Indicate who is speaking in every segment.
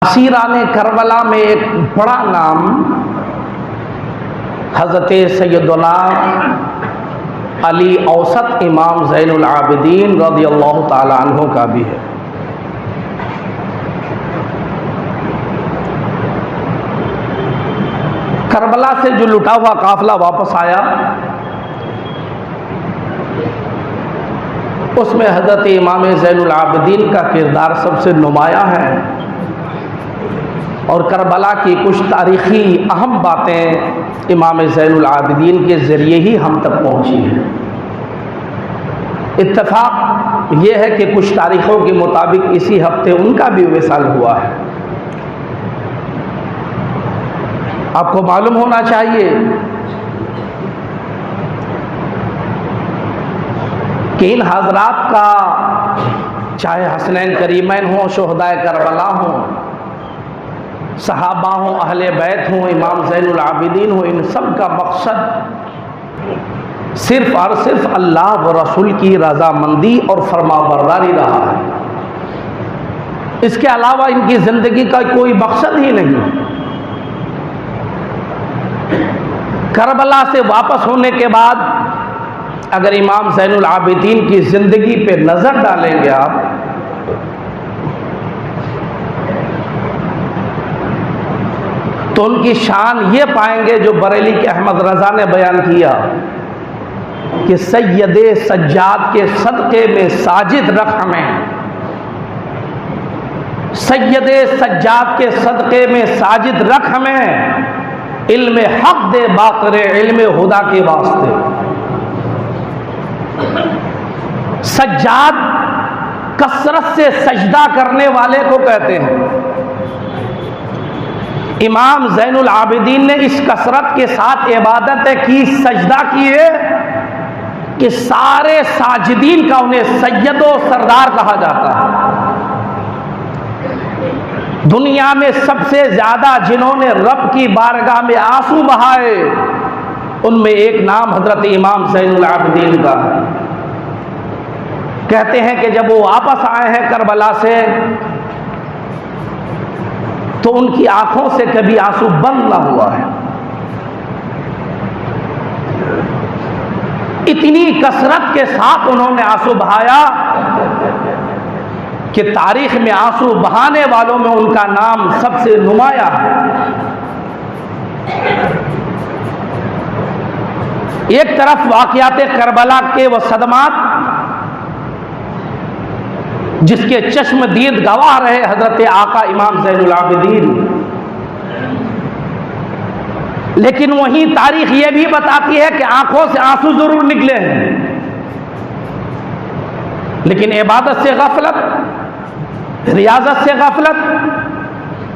Speaker 1: असीराने Karbala में एक बड़ा नाम हज़रत सैयदना अली औसत इमाम ज़ैनुल आबिदीन रज़ियल्लाहु ताला अन्हु का भी है। करबला से जो लुटा हुआ काफिला वापस आया, उसमें हज़रत इमाम ज़ैनुल आबिदीन का किरदार सबसे नुमाया है और करबला की कुछ तारीख़ी अहम बातें इमाम ज़ैनुल आबिदीन के ज़रिए ही हम तक पहुँची हैं। इत्तेफाक ये है कि कुछ तारीख़ों के मुताबिक इसी हफ्ते उनका भी विसाल हुआ है। आपको मालूम होना चाहिए कि इन हजरात का चाहे हसनैन करीमैन हों, शोहदाए करबला हों, सहाबा हों, अहले बैत हों, इमाम ज़ैनुल आबिदीन हों, इन सब का मकसद सिर्फ़ और सिर्फ अल्लाह व रसूल की रज़ामंदी और फरमाबरदारी रहा है। इसके अलावा इनकी ज़िंदगी का कोई मकसद ही नहीं। करबला से वापस होने के बाद अगर इमाम ज़ैनुल आबिदीन की ज़िंदगी पे नज़र डालेंगे आप, तो उनकी शान ये पाएंगे जो बरेली के अहमद रज़ा ने बयान किया कि सैयदे सज्जाद के सदक़े में साजिद रख हमें, सैयदे सज्जाद के सदक़े में साजिद रख हमें, इल्म हक़ दे बाक़रे इल्म हुदा के वास्ते। सज्जाद कसरत से सजदा करने वाले को कहते हैं। इमाम ज़ैनुल आबिदीन ने इस कसरत के साथ इबादतें की, सजदा किए कि सारे साजिदीन का उन्हें सैयदो सरदार कहा जाता है। दुनिया में सबसे ज़्यादा जिन्होंने रब की बारगाह में आंसू बहाए, उनमें एक नाम हज़रत इमाम ज़ैनुल आबिदीन का है। कहते हैं कि जब वो वापस आए हैं करबला से, तो उनकी आंखों से कभी आंसू बंद ना हुआ है। इतनी कसरत के साथ उन्होंने आंसू बहाया कि तारीख में आंसू बहाने वालों में उनका नाम सबसे नुमाया है। एक तरफ वाक़यात करबला के वो सदमात जिसके चश्मदीद गवाह रहे हजरत आका इमाम ज़ैनुल आबिदीन, लेकिन वहीं तारीख ये भी बताती है कि आंखों से आंसू जरूर निकले हैं, लेकिन इबादत से गफलत, रियाजत से गफलत,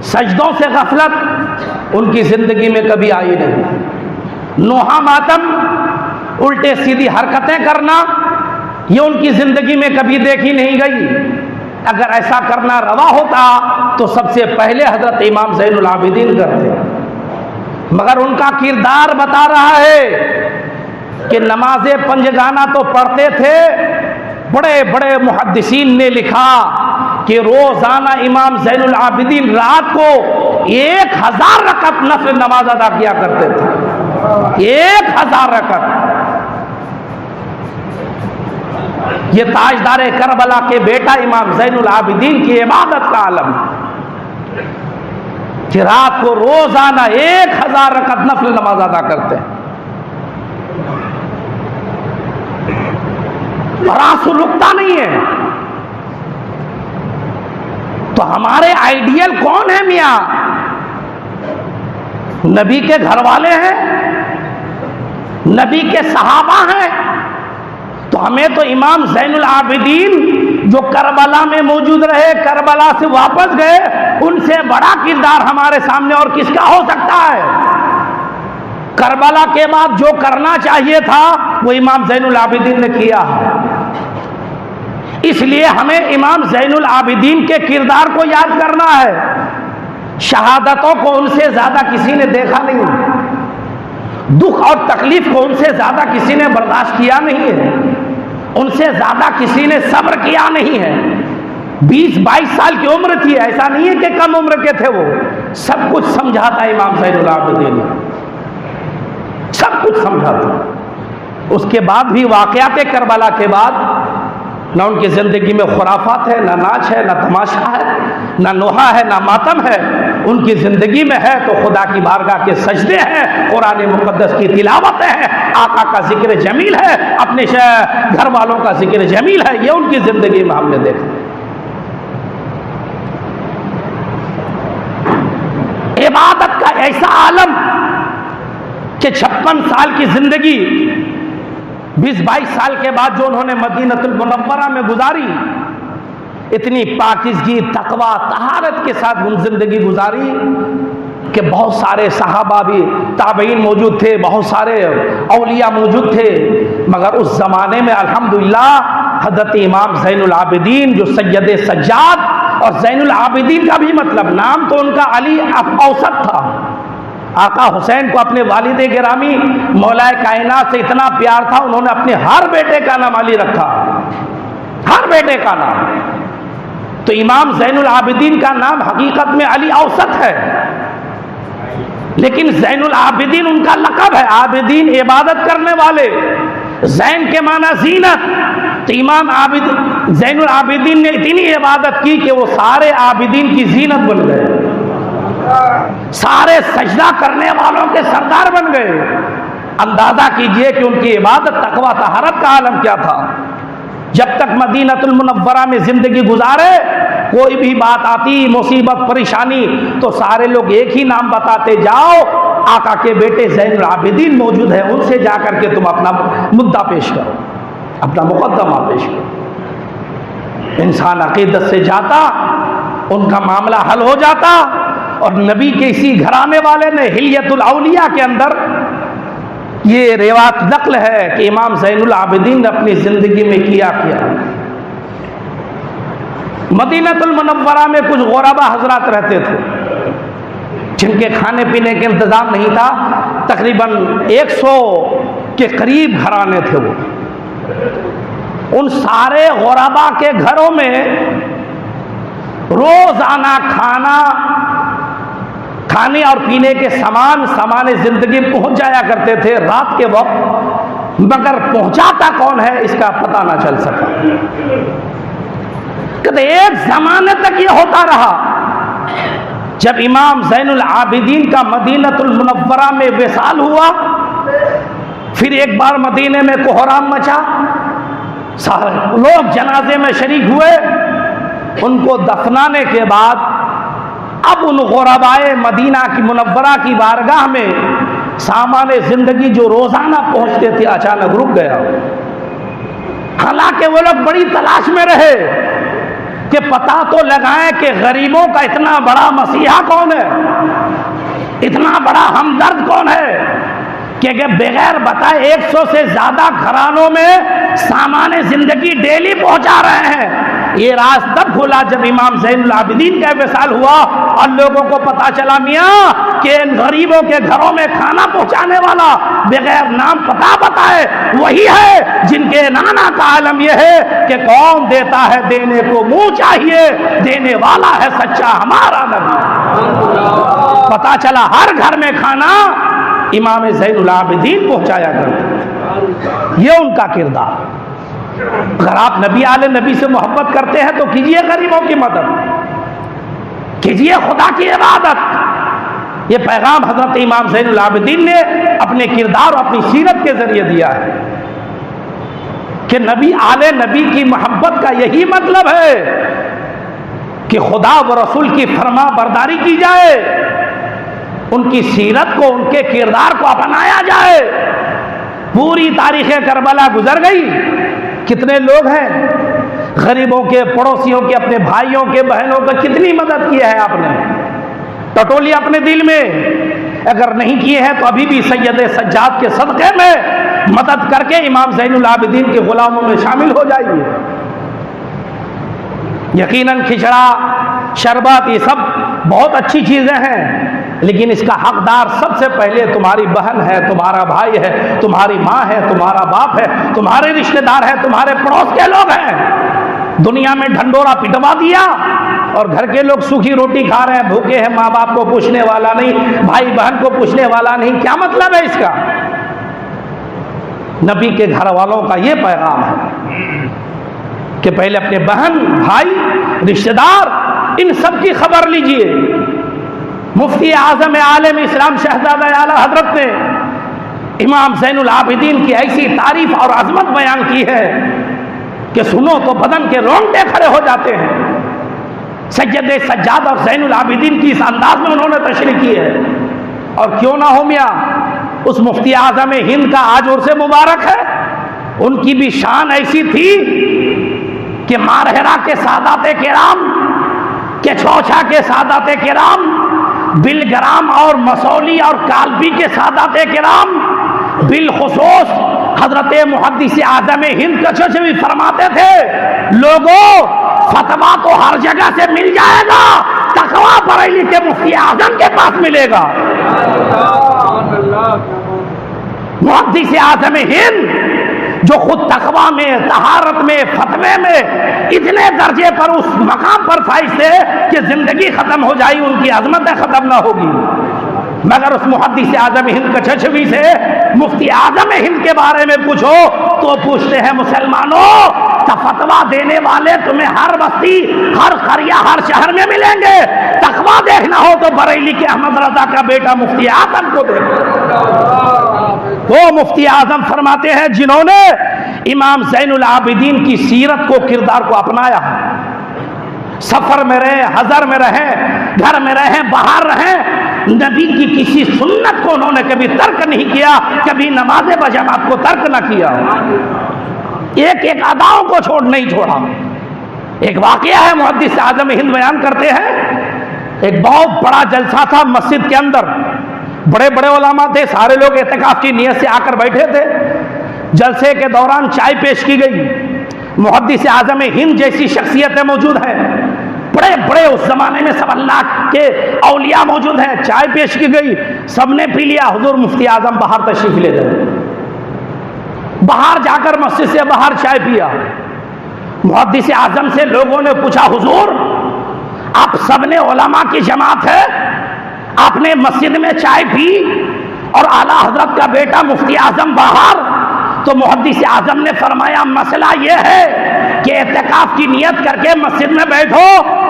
Speaker 1: सजदों से गफलत उनकी जिंदगी में कभी आई नहीं। नोहा मातम, उल्टे सीधी हरकतें करना, ये उनकी जिंदगी में कभी देखी नहीं गई। अगर ऐसा करना रवा होता तो सबसे पहले हजरत इमाम ज़ैनुल आबिदीन करते, मगर उनका किरदार बता रहा है कि नमाज़े पंजगाना तो पढ़ते थे। बड़े बड़े मुहद्दिसीन ने लिखा कि रोज़ाना इमाम ज़ैनुल आबिदीन रात को 1000 रकअत नफ़िल नमाज अदा किया करते थे। 1000 रकअत। ये ताजदारे करबला के बेटा इमाम ज़ैनुल आबिदीन की इबादत का आलम कि रात को रोजाना 1000 रकअत नफल नमाज अदा करते हैं और आंसू रुकता नहीं है। तो हमारे आइडियल कौन है मियां? नबी के घर वाले हैं, नबी के सहाबा हैं। तो हमें तो इमाम ज़ैनुल आबिदीन जो करबला में मौजूद रहे, करबला से वापस गए, उनसे बड़ा किरदार हमारे सामने और किसका हो सकता है? करबला के बाद जो करना चाहिए था वो इमाम ज़ैनुल आबिदीन ने किया है। इसलिए हमें इमाम ज़ैनुल आबिदीन के किरदार को याद करना है। शहादतों को उनसे ज्यादा किसी ने देखा नहीं, दुख और तकलीफ को उनसे ज्यादा किसी ने बर्दाश्त किया नहीं है, उनसे ज्यादा किसी ने सब्र किया नहीं है। 20-22 साल की उम्र थी, ऐसा नहीं है कि कम उम्र के थे वो। सब कुछ समझाता इमाम ज़ैनुल आबिदीन, सब कुछ समझाता। उसके बाद भी वाक़यात करबला के बाद ना उनकी ज़िंदगी में खुराफात है, ना नाच है, ना तमाशा है, ना नोहा है, ना मातम है। उनकी ज़िंदगी में है तो खुदा की बारगाह के सजदे हैं, कुरान मुक़द्दस की तिलावत है, आका का जिक्र जमील है, अपने घर वालों का जिक्र जमील है। ये उनकी ज़िंदगी में हमने देखा। इबादत का ऐसा आलम कि 56 साल की ज़िंदगी 20-22 साल के बाद जो उन्होंने मदीनतुल मुनव्वरा में गुजारी, इतनी पाकीज़गी, तकवा, तहारत के साथ उन ज़िंदगी गुजारी कि बहुत सारे सहाबा भी, ताबईन मौजूद थे, बहुत सारे औलिया मौजूद थे, मगर उस ज़माने में अल्हम्दुलिल्लाह हज़रत इमाम ज़ैनुल आबिदीन जो सैयद सज्जाद, और ज़ैनुल आबिदीन का भी मतलब नाम तो उनका अली औसत था। आका हुसैन को अपने वालिद गिरामी मौलाए कायनात से इतना प्यार था, उन्होंने अपने हर बेटे का नाम अली रखा, हर बेटे का नाम। तो इमाम ज़ैनुल आबिदीन का नाम हकीकत में अली औसत है, लेकिन ज़ैनुल आबिदीन उनका लक़ब है। आबिदीन इबादत करने वाले, ज़ैन के माना ज़ीनत। तो इमाम ज़ैनुल आबिदीन ने इतनी इबादत की कि वो सारे आबिदीन की ज़ीनत बन गए, सारे सजदा करने वालों के सरदार बन गए। अंदाजा कीजिए कि उनकी इबादत, तकवा, तहारत का आलम क्या था। जब तक मदीनतुल मुनव्वरा में जिंदगी गुजारे, कोई भी बात आती, मुसीबत, परेशानी, तो सारे लोग एक ही नाम बताते, जाओ आका के बेटे ज़ैनुल आबिदीन मौजूद है, उनसे जाकर के तुम अपना मुद्दा पेश करो, अपना मुकद्दमा पेश करो। इंसान अकीदत से जाता, उनका मामला हल हो जाता। और नबी के इसी घराने वाले ने हिलियतुल औलिया के अंदर ये रिवायत नक़ल है कि इमाम ज़ैनुल आबिदीन ने अपनी ज़िंदगी में किया। मदीनतुल मुनव्वरा में कुछ ग़ुरबा हज़रात रहते थे जिनके खाने पीने के इंतज़ाम नहीं था। तकरीबन 100 के करीब घराने थे वो। उन सारे ग़ुरबा के घरों में रोज़ाना खाने और पीने के सामान ज़िंदगी पहुंच जाया करते थे रात के वक्त, मगर पहुंचाता कौन है इसका पता ना चल सका। कहते एक ज़माने तक ये होता रहा। जब इमाम ज़ैनुल आबिदीन का मदीनतुल मुनव्वरा में विसाल हुआ, फिर एक बार मदीने में कोहराम मचा, लोग जनाजे में शरीक हुए। उनको दफनाने के बाद अब उन ग़ुरबाए मदीना की मुनव्वरा की बारगाह में सामान ज़िंदगी जो रोज़ाना पहुँचते थे अचानक रुक गया। हालांकि वो लोग बड़ी तलाश में रहे कि पता तो लगाएं कि गरीबों का इतना बड़ा मसीहा कौन है, इतना बड़ा हमदर्द कौन है कि बगैर बताए 100 से ज़्यादा घरानों में सामान ज़िंदगी डेली पहुँचा रहे हैं। ये राज तब खुला जब इमाम ज़ैनुल आबिदीन का विसाल हुआ और लोगों को पता चला मियाँ कि इन गरीबों के घरों में खाना पहुँचाने वाला बगैर नाम पता बताए वही है जिनके नाना का आलम यह है कि कौन देता है देने को मुंह चाहिए, देने वाला है सच्चा हमारा नबी। पता चला हर घर में खाना इमाम ज़ैनुल आबिदीन पहुँचाया करते। ये उनका किरदार। अगर आप नबी आले नबी से मोहब्बत करते हैं तो कीजिए गरीबों की मदद, कीजिए खुदा की इबादत। ये पैगाम हजरत इमाम ज़ैनुल आबिदीन ने अपने किरदार और अपनी सीरत के जरिए दिया है कि नबी आले नबी की मोहब्बत का यही मतलब है कि खुदा व रसूल की फरमा बरदारी की जाए, उनकी सीरत को, उनके किरदार को अपनाया जाए। पूरी तारीख़ करबला गुजर गई, कितने लोग हैं गरीबों के, पड़ोसियों के, अपने भाइयों के, बहनों का कितनी मदद की है आपने, टटोली अपने दिल में। अगर नहीं किए हैं तो अभी भी सैयद सज्जाद के सदक़े में मदद करके इमाम ज़ैनुल आबिदीन के गुलामों में शामिल हो जाइए। यकीनन खिचड़ा, शरबत, ये सब बहुत अच्छी चीज़ें हैं, लेकिन इसका हकदार सबसे पहले तुम्हारी बहन है, तुम्हारा भाई है, तुम्हारी माँ है, तुम्हारा बाप है, तुम्हारे रिश्तेदार है, तुम्हारे पड़ोस के लोग हैं। दुनिया में ढंडोरा पिटवा दिया और घर के लोग सूखी रोटी खा रहे हैं, भूखे हैं, माँ बाप को पूछने वाला नहीं, भाई बहन को पूछने वाला नहीं। क्या मतलब है इसका? नबी के घर वालों का यह पैगाम है कि पहले अपने बहन, भाई, रिश्तेदार, इन सब की खबर लीजिए। मुफ्ती आजम आलम इस्लाम शहजादा आला हजरत ने इमाम ज़ैनुल आबिदीन की ऐसी तारीफ और अजमत बयान की है कि सुनो तो बदन के रोंगटे खड़े हो जाते हैं। सैयद सज्जाद और ज़ैनुल आबिदीन की इस अंदाज में उन्होंने तशरीह की है। और क्यों ना हो मियाँ, उस मुफ्ती आजम हिंद का आज उर्से मुबारक है। उनकी भी शान ऐसी थी कि मारहरा के सादाते किराम, के चौछा के सादाते किराम, बिलग्राम और मसौली और कालबी के सादाते किराम, बिलखुसूस हजरत मुहद्दिस आजम हिंद कच्छ भी फरमाते थे, लोगों फतवा तो हर जगह से मिल जाएगा, तकवा बरेली के मुफ्ती आजम के पास मिलेगा। मुहद्दिस आजम हिंद जो खुद तकवा में, तहारत में, फतवे में इतने दर्जे पर उस मकाम पर फाइज थे कि जिंदगी खत्म हो जाए उनकी अजमत खत्म ना होगी। मगर उस मुहद्दिस आजम हिंद कच्छवी से मुफ्ती आजम हिंद के बारे में पूछो तो पूछते हैं, मुसलमानों का फतवा देने वाले तुम्हें हर बस्ती, हर करिया, हर शहर में मिलेंगे। तकवा देखना हो तो बरेली के अहमद रजा का बेटा मुफ्ती आजम को देखो। वो मुफ्ती आजम फरमाते हैं जिन्होंने इमाम ज़ैनुल आबिदीन की सीरत को, किरदार को अपनाया, सफर में रहे, हजर में रहे, घर में रहे, बाहर रहे, नबी की किसी सुन्नत को उन्होंने कभी तर्क नहीं किया, कभी नमाज बजमात को तर्क न किया, एक एक अदाओं को नहीं छोड़ा। एक वाकया है, मुहद्दिस आजम हिंद बयान करते हैं, एक बहुत बड़ा जलसा था मस्जिद के अंदर, बड़े बड़े उलमा थे, सारे लोग एतकाफ की नियत से आकर बैठे थे। जलसे के दौरान चाय पेश की गई, मुहद्दिस आजम हिंद जैसी शख्सियतें मौजूद हैं, बड़े बड़े उस जमाने में सब अल्लाह के औलिया मौजूद हैं, चाय पेश की गई, सबने पी लिया। हुजूर मुफ्ती आजम बाहर तशरीफ ले गए, बाहर जाकर मस्जिद से बाहर चाय पिया। मुहद्दिस आजम से लोगों ने पूछा, हुजूर आप सबने उलमा की जमात है, आपने मस्जिद में चाय पी और आला हजरत का बेटा मुफ्ती आजम बाहर। तो मुहद्दिस आजम ने फरमाया, मसला यह है कि एतकाफ की नियत करके मस्जिद में बैठो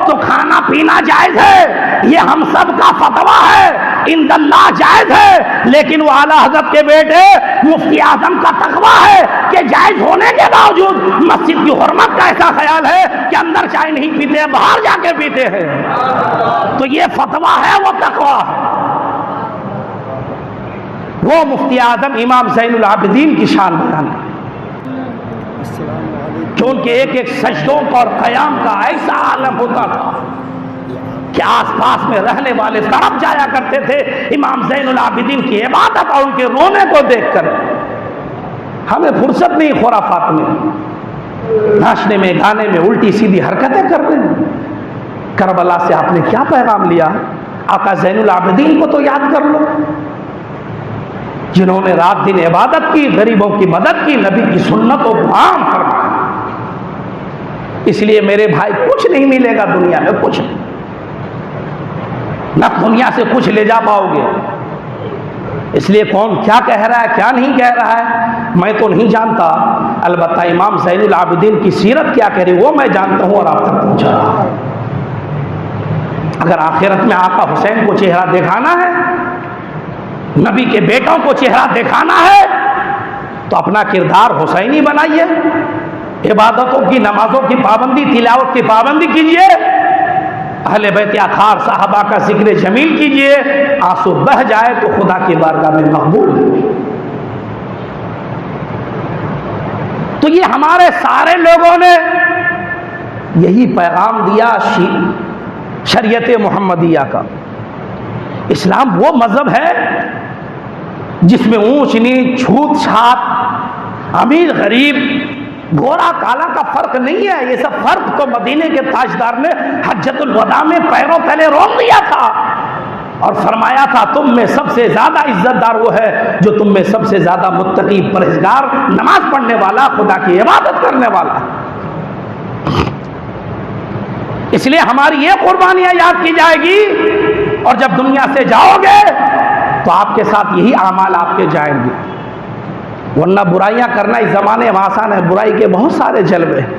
Speaker 1: तो खाना पीना जायज है, ये हम सब का फतवा है, इंदल्लाह जायज है, लेकिन वो आला हजरत के बेटे मुफ्ती आजम का तकवा है कि जायज होने के बावजूद मस्जिद की हुर्मत का ऐसा ख्याल है कि अंदर चाय नहीं पीते हैं, बाहर जाके पीते हैं। तो ये फतवा है, वो तकवा है। वो मुफ्ती आजम इमाम ज़ैनुल आबिदीन की शान बयान है कि उनके एक एक सजदों और क़याम का ऐसा आलम होता था कि आसपास में रहने वाले तड़प जाया करते थे इमाम ज़ैनुल आबिदीन की इबादत और उनके रोने को देखकर। हमें फुर्सत नहीं खुराफात में, नाचने में, गाने में, उल्टी सीधी हरकतें कर रहे हैं। करबला से आपने क्या पैगाम लिया? आका ज़ैनुल आबिदीन को तो याद कर लो, जिन्होंने रात दिन इबादत की, गरीबों की मदद की, नबी की सुन्नत को आम फरमाया। इसलिए मेरे भाई कुछ नहीं मिलेगा दुनिया में, कुछ नहीं, न दुनिया से कुछ ले जा पाओगे। इसलिए कौन क्या कह रहा है, क्या नहीं कह रहा है, मैं तो नहीं जानता। अलबत्ता इमाम ज़ैनुल आबिदीन की सीरत क्या कह रही वो मैं जानता हूं और आप तक पहुंचा रहा हूं। अगर आखिरत में आका हुसैन को चेहरा दिखाना है, नबी के बेटों को चेहरा दिखाना है, तो अपना किरदार हुसैनी बनाइए, इबादतों की, नमाजों की पाबंदी, तिलावत की पाबंदी कीजिए, अहले बैत अखार साहबा का जिक्र जमील कीजिए, आंसू बह जाए तो खुदा की बारगाह में मकबूल है। तो ये हमारे सारे लोगों ने यही पैगाम दिया शरीयत मोहम्मदिया का। इस्लाम वो मजहब है जिसमें ऊंच नीच, छूत छात, अमीर गरीब, गोरा काला का फर्क नहीं है। ये सब फर्क तो मदीने के ताजदार ने हज्जतुल वदा में पैरों तले रोक दिया था और फरमाया था, तुम में सबसे ज्यादा इज्जतदार वो है जो तुम में सबसे ज्यादा मुत्तकी, परहेजगार, नमाज पढ़ने वाला, खुदा की इबादत करने वाला। इसलिए हमारी ये कुर्बानियां याद की जाएगी, और जब दुनिया से जाओगे तो आपके साथ यही आमाल आपके जाएंगे। वरना बुराइयां करना इस ज़माने में आसान है। बुराई के बहुत सारे जलवे हैं,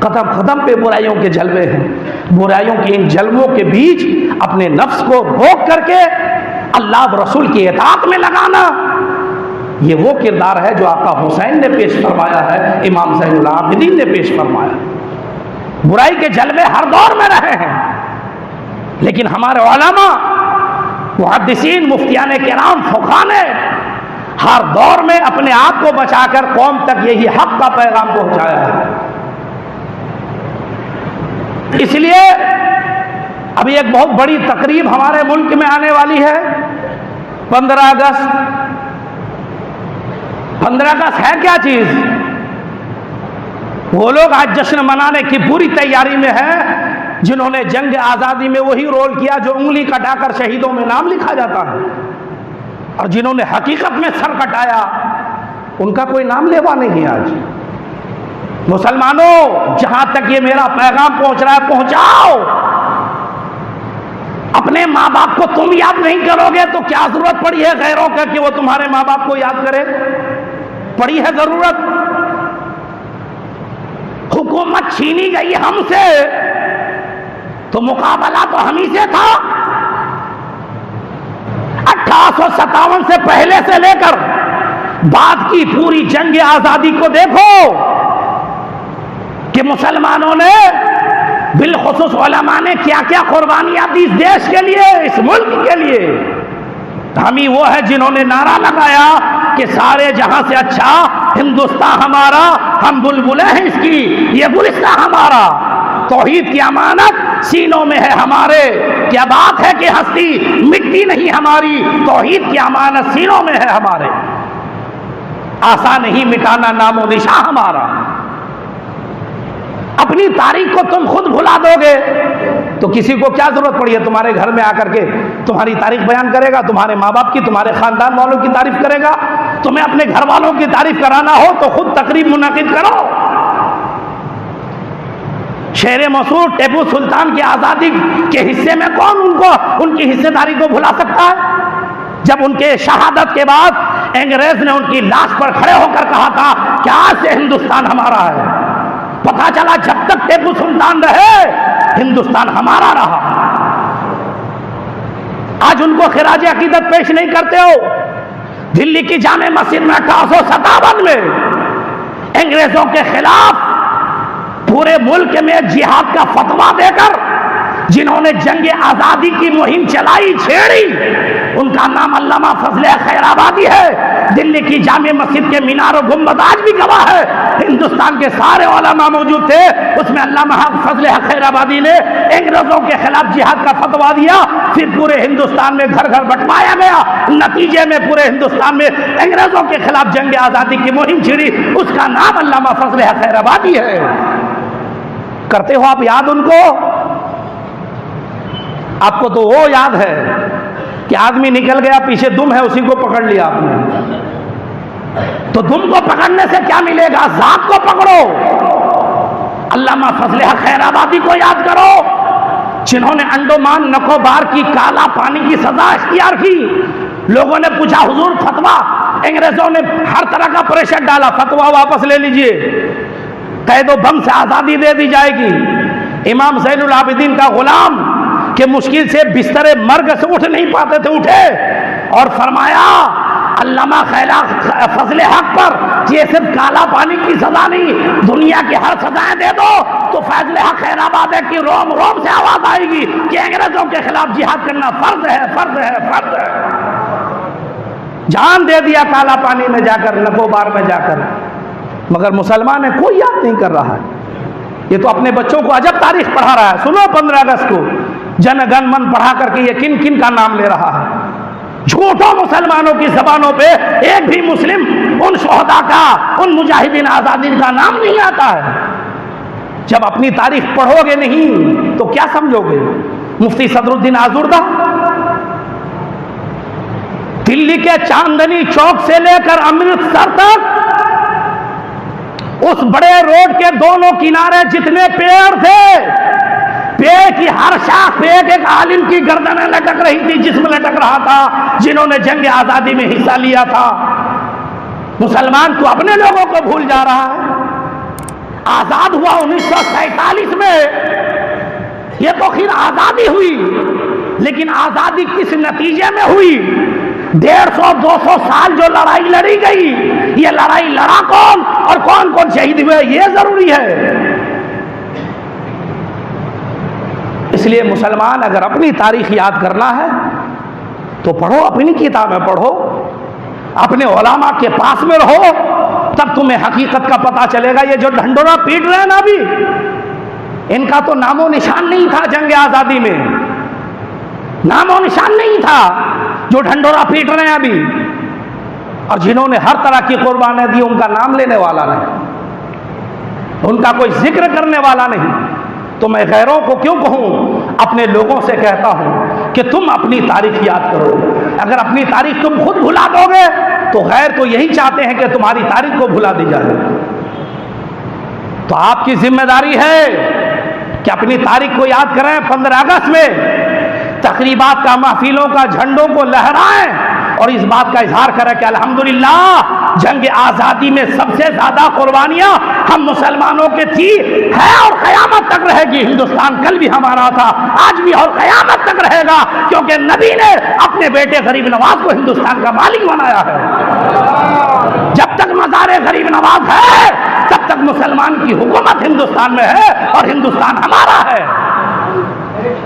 Speaker 1: कदम कदम पे बुराइयों के जलवे हैं। बुराइयों के इन जलवों के बीच अपने नफ्स को रोक करके अल्लाह व रसूल की इताअत में लगाना, ये वो किरदार है जो आका हुसैन ने पेश फरमाया है, इमाम ज़ैनुल आबिदीन ने पेश फरमाया। बुराई के जलवे हर दौर में रहे हैं, लेकिन हमारे उलमा, मुहद्दिसीन, मुफ्तियान किराम, फुक़हा ने हर दौर में अपने आप को बचाकर कौम तक यही हक का पैगाम पहुंचाया है। इसलिए अभी एक बहुत बड़ी तकरीब हमारे मुल्क में आने वाली है, 15 अगस्त। 15 अगस्त है क्या चीज? वो लोग आज जश्न मनाने की पूरी तैयारी में है जिन्होंने जंग आज़ादी में वही रोल किया जो उंगली कटाकर शहीदों में नाम लिखा जाता है, और जिन्होंने हकीकत में सर कटाया उनका कोई नाम लेवा नहीं है आज। मुसलमानों, जहां तक ये मेरा पैगाम पहुंच रहा है, पहुंचाओ। अपने माँ बाप को तुम याद नहीं करोगे तो क्या जरूरत पड़ी है गैरों का कि वो तुम्हारे माँ बाप को याद करे? पड़ी है जरूरत? हुकूमत छीनी गई हमसे तो मुकाबला तो हम ही से था। 1857 से पहले से लेकर बाद की पूरी जंग आजादी को देखो कि मुसलमानों ने, बिलखुसूस उलमा ने क्या क्या कुर्बानियां दी इस देश के लिए, इस मुल्क के लिए। हम ही वो है जिन्होंने नारा लगाया कि सारे जहां से अच्छा हिंदुस्तान हमारा, हम बुलबुलें हैं इसकी, ये गुलिस्तान हमारा। तौहीद की अमानत सीनों में है हमारे, क्या बात है कि हस्ती मिट्टी नहीं हमारी, तौहीद की अमानत सीनों में है हमारे। आसान नहीं मिटाना नामो निशान हमारा। अपनी तारीख को तुम खुद भुला दोगे तो किसी को क्या जरूरत पड़ी है तुम्हारे घर में आकर के तुम्हारी तारीख बयान करेगा? तुम्हारे माँ बाप की, तुम्हारे खानदान वालों की तारीफ करेगा? तुम्हें अपने घर वालों की तारीफ कराना हो तो खुद तकरीब मुनाकिद करो। शेर मसूर टीपू सुल्तान की आजादी के हिस्से में कौन उनकी हिस्सेदारी को भुला सकता है? जब उनके शहादत के बाद अंग्रेज ने उनकी लाश पर खड़े होकर कहा था कि आज से हिंदुस्तान हमारा है, पता चला जब तक टीपू सुल्तान रहे हिंदुस्तान हमारा रहा। आज उनको खिराज अकीदत पेश नहीं करते हो। दिल्ली की जामे मस्जिद में 1857 में अंग्रेजों के खिलाफ पूरे मुल्क में जिहाद का फतवा देकर जिन्होंने जंग आजादी की मुहिम चलाई, छेड़ी, उनका नाम अल्लामा फजले खैराबादी है। दिल्ली की जामे मस्जिद के मीनार और गुंबद आज भी गवाह है। हिंदुस्तान के सारे उलमा मौजूद थे, उसमें अल्लामा फजले खैराबादी ने अंग्रेजों के खिलाफ जिहाद का फतवा दिया। फिर पूरे हिंदुस्तान में घर घर बंटवाया गया। नतीजे में पूरे हिंदुस्तान में अंग्रेजों के खिलाफ जंग आजादी की मुहिम छिड़ी, उसका नाम अल्लामा फजले खैराबादी है। करते हो आप याद उनको? आपको तो वो याद है कि आदमी निकल गया, पीछे दुम है, उसी को पकड़ लिया आपने। तो दुम को पकड़ने से क्या मिलेगा? जात को पकड़ो। अल्लामा फजले खैराबादी को याद करो, जिन्होंने अंडोमान निकोबार की काला पानी की सजा इख्तियार की। लोगों ने पूछा हुजूर फतवा, अंग्रेजों ने हर तरह का प्रेशर डाला, फतवा वापस ले लीजिए, कैदो बम से आजादी दे दी जाएगी। इमाम ज़ैनुल आबिदीन का गुलाम कि मुश्किल से बिस्तरे मर्ग से उठ नहीं पाते थे, उठे और फरमाया अल्लामा फजले हक पर ये सिर्फ काला पानी की सजा नहीं, दुनिया की हर सजाएं दे दो तो फजले हक खैराबादी की रोम रोम से आवाज आएगी कि अंग्रेजों के खिलाफ जिहाद करना फर्ज है, फर्ज है, फर्ज है। जान दे दिया काला पानी में जाकर, निकोबार में जाकर, मगर मुसलमान है कोई याद नहीं कर रहा है। ये तो अपने बच्चों को अजब तारीख पढ़ा रहा है। सुनो 15 अगस्त को जन गण मन पढ़ा करके ये किन किन का नाम ले रहा है। झूठों मुसलमानों की जबानों पे एक भी मुस्लिम उन शोहदा का, उन मुजाहिदीन आजादी का नाम नहीं आता है। जब अपनी तारीख पढ़ोगे नहीं तो क्या समझोगे? मुफ्ती सदरुद्दीन आजुर्दा दिल्ली के चांदनी चौक से लेकर अमृतसर तक उस बड़े रोड के दोनों किनारे जितने पेड़ थे पे की हर शाख पे एक आलिम की गर्दनें लटक रही थी, जिस्म लटक रहा था, जिन्होंने जंग आजादी में हिस्सा लिया था। मुसलमान तो अपने लोगों को भूल जा रहा है। आजाद हुआ 1947 में, ये तो खैर आजादी हुई, लेकिन आजादी किस नतीजे में हुई? 150-200 साल जो लड़ाई लड़ी गई, ये लड़ाई लड़ा कौन और कौन कौन शहीद हुए, ये जरूरी है। इसलिए मुसलमान अगर अपनी तारीख याद करना है तो पढ़ो, अपनी किताबें पढ़ो, अपने उलामा के पास में रहो, तब तुम्हें हकीकत का पता चलेगा। ये जो ढंढोरा पीट रहे हैं ना अभी, इनका तो नामो निशान नहीं था जंग आजादी में, नामो निशान नहीं था जो ढंढोरा पीट रहे हैं अभी। और जिन्होंने हर तरह की कुर्बानियां दी, उनका नाम लेने वाला नहीं, उनका कोई जिक्र करने वाला नहीं। तो मैं गैरों को क्यों कहूं, अपने लोगों से कहता हूं कि तुम अपनी तारीख याद करो। अगर अपनी तारीख तुम खुद भुला दोगे तो गैर तो यही चाहते हैं कि तुम्हारी तारीख को भुला दी जाए। तो आपकी जिम्मेदारी है कि अपनी तारीख को याद करें। 15 अगस्त में तकरीबात का, महफिलों का, झंडों को लहराएं और इस बात का इजहार करें कि अल्हम्दुलिल्लाह जंग आजादी में सबसे ज्यादा कुर्बानियां हम मुसलमानों की थी, है और कयामत तक रहेगी। हिंदुस्तान कल भी हमारा था, आज भी और कयामत तक रहेगा, क्योंकि नबी ने अपने बेटे गरीब नवाज को हिंदुस्तान का मालिक बनाया है। जब तक मज़ार गरीब नवाज है तब तक मुसलमान की हुकूमत हिंदुस्तान में है और हिंदुस्तान हमारा है।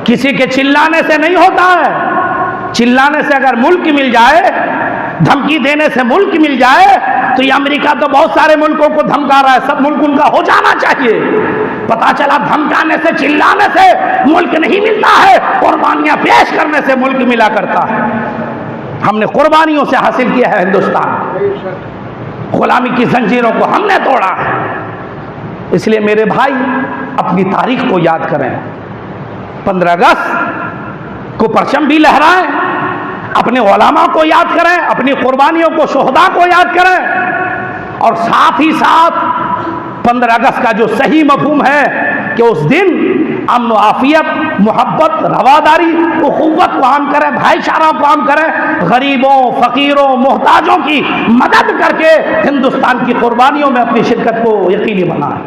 Speaker 1: किसी के चिल्लाने से नहीं होता है। चिल्लाने से अगर मुल्क मिल जाए, धमकी देने से मुल्क मिल जाए, तो ये अमेरिका तो बहुत सारे मुल्कों को धमका रहा है, सब मुल्क उनका हो जाना चाहिए। पता चला धमकाने से, चिल्लाने से मुल्क नहीं मिलता है, कुर्बानियां पेश करने से मुल्क मिला करता है। हमने कुर्बानियों से हासिल किया है हिंदुस्तान, गुलामी की जंजीरों को हमने तोड़ा है। इसलिए मेरे भाई अपनी तारीख को याद करें। 15 अगस्त को परचम भी लहराएं, अपने उलामा को याद करें, अपनी कुर्बानियों को, शोहदा को याद करें। और साथ ही साथ 15 अगस्त का जो सही मफहूम है कि उस दिन अमन व आफियत, मोहब्बत, रवादारी, उखुव्वत को आम करें, भाईचारा को आम करें, गरीबों, फकीरों, मोहताजों की मदद करके हिंदुस्तान की कुर्बानियों में अपनी शिरकत को यकीनी बनाएं।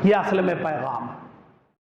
Speaker 1: यह असल में पैगाम